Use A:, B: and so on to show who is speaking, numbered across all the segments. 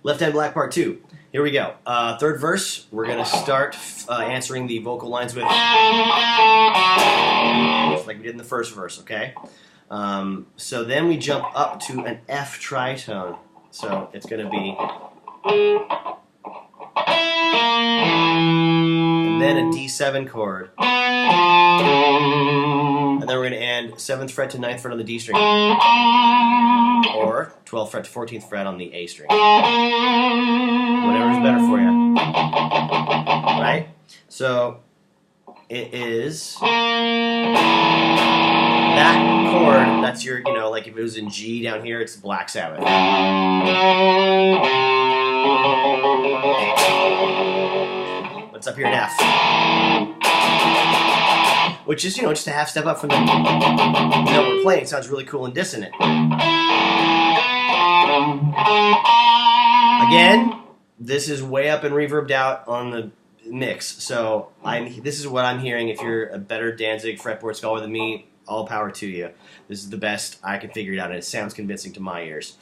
A: Left Hand Black Part 2. Here we go. Third verse, we're going to start answering the vocal lines with, just like we did in the first verse, okay? So then we jump up to an F tritone. So it's going to be, and then a D7 chord. And then we're going to end 7th fret to 9th fret on the D string. Or 12th fret to 14th fret on the A string. Whatever's better for you. Right? So it is that chord, that's your, you know, like if it was in G down here, it's Black Sabbath. What's up here in F? Which is, you know, just a half step up from the note we're playing. It sounds really cool and dissonant. Again, this is way up and reverbed out on the mix. So this is what I'm hearing. If you're a better Danzig fretboard scholar than me, all power to you. This is the best I can figure it out, and it sounds convincing to my ears.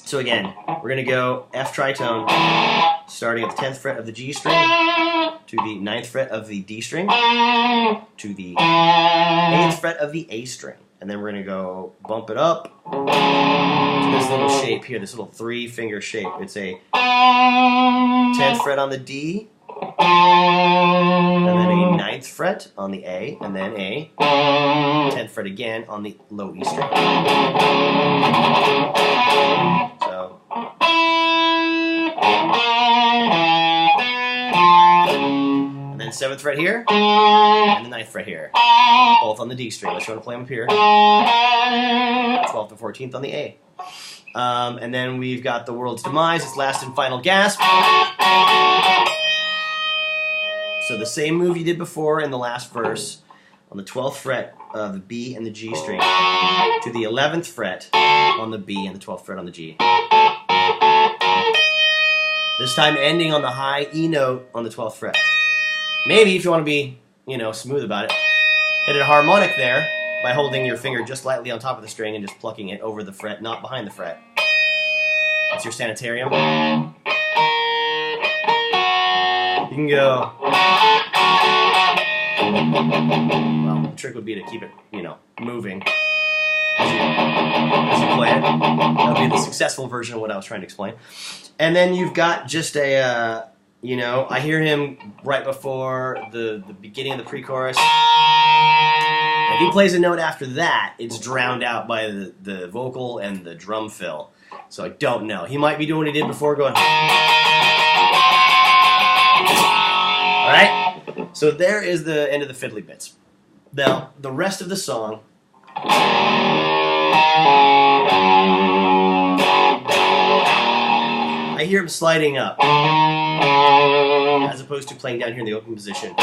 A: So again, we're going to go F tritone, starting at the 10th fret of the G string, to the 9th fret of the D string, to the 8th fret of the A string. And then we're going to go bump it up to this little shape here, this little 3-finger shape. It's a 10th fret on the D, and then a 9th fret on the A, and then a 10th fret again on the low E string. So, and then 7th fret here, and the 9th fret here, both on the D string. Let's try to play them up here. 12th and 14th on the A. And then we've got the world's demise, its last and final gasp. So the same move you did before in the last verse, on the 12th fret of the B and the G string, to the 11th fret on the B and the 12th fret on the G. This time ending on the high E note on the 12th fret. Maybe if you want to be, you know, smooth about it, hit a harmonic there by holding your finger just lightly on top of the string and just plucking it over the fret, not behind the fret. That's your sanitarium. You can go, well, the trick would be to keep it, you know, moving as you play it. That would be the successful version of what I was trying to explain. And then you've got just a, you know, I hear him right before the beginning of the pre-chorus. If he plays a note after that, it's drowned out by the vocal and the drum fill. So I don't know. He might be doing what he did before, going... Alright? So there is the end of the fiddly bits. Now, the rest of the song... I hear him sliding up, as opposed to playing down here in the open position. I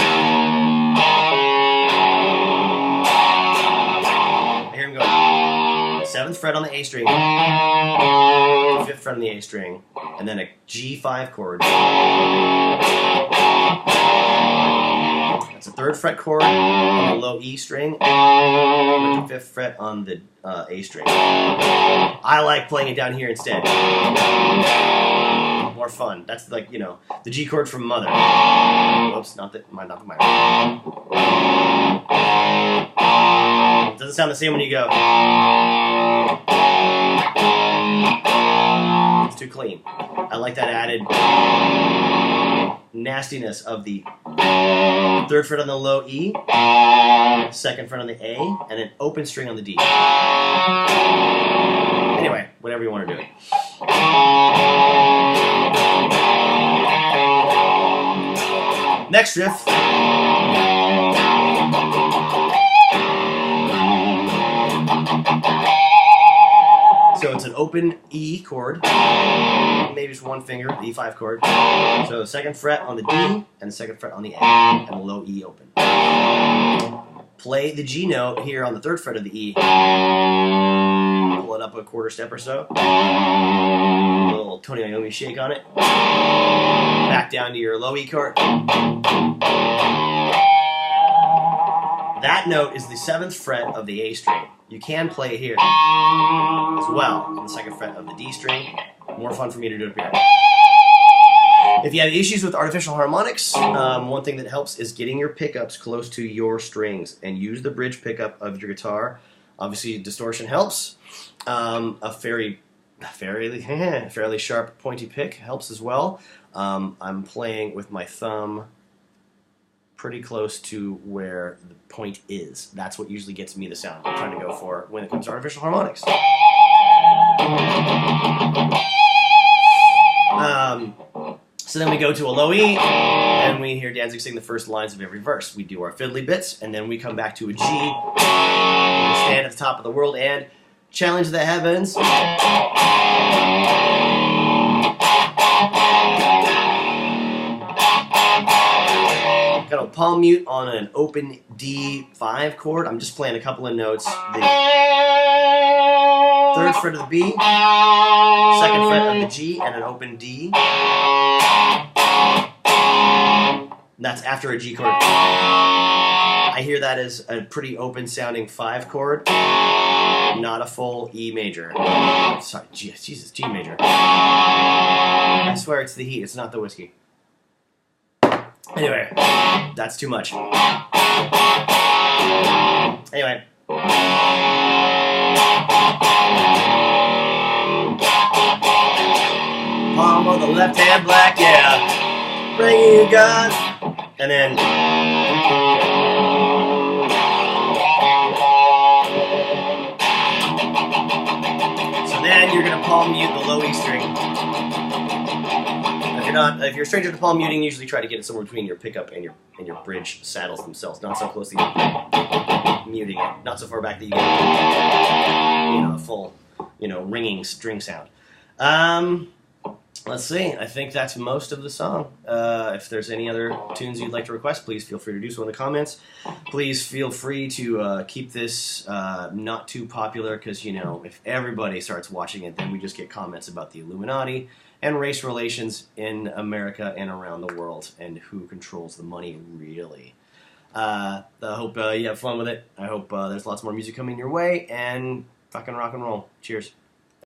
A: hear him go 7th fret on the A string, 5th fret on the A string, and then a G5 chord. That's a 3rd fret chord on the low E string, with the 5th fret on the A string. I like playing it down here instead. More fun. That's like, you know, the G chord from Mother. Whoops, not the minor. It doesn't sound the same when you go. It's too clean. I like that added nastiness of the 3rd fret on the low E, 2nd fret on the A, and an open string on the D. Anyway, whatever you want to do it. Next riff. So it's an open E chord, maybe just one finger, the E5 chord. So 2nd fret on the D and the 2nd fret on the A, and the low E open. Play the G note here on the 3rd fret of the E. Pull it up a quarter step or so. A little Tony Iommi shake on it. Back down to your low E chord. That note is the 7th fret of the A string. You can play it here as well on the 2nd fret of the D string, more fun for me to do it here. If you have issues with artificial harmonics, one thing that helps is getting your pickups close to your strings and use the bridge pickup of your guitar. Obviously, distortion helps. A fairly sharp, pointy pick helps as well. I'm playing with my thumb pretty close to where the point is. That's what usually gets me the sound I'm trying to go for when it comes to artificial harmonics. So then we go to a low E, and we hear Danzig sing the first lines of every verse. We do our fiddly bits, and then we come back to a G. We stand at the top of the world and challenge the heavens. Got a palm mute on an open D5 chord. I'm just playing a couple of notes. The 3rd fret of the B, 2nd fret of the G, and an open D. That's after a G chord. I hear that as a pretty open sounding 5 chord, not a full E major. Sorry, G major. I swear it's the heat, it's not the whiskey. Anyway, that's too much. Anyway. Palm on the left hand black, yeah. Bringing you God. And then. So then you're going to palm mute the low E string. If you're a stranger to palm muting, usually try to get it somewhere between your pickup and your bridge saddles themselves. Not so close to muting it. Not so far back that you get a full, ringing string sound. Let's see. I think that's most of the song. If there's any other tunes you'd like to request, please feel free to do so in the comments. Please feel free to keep this not too popular, because, if everybody starts watching it, then we just get comments about the Illuminati and race relations in America and around the world, and who controls the money, really. I hope you have fun with it. I hope there's lots more music coming your way, and fucking rock and roll. Cheers.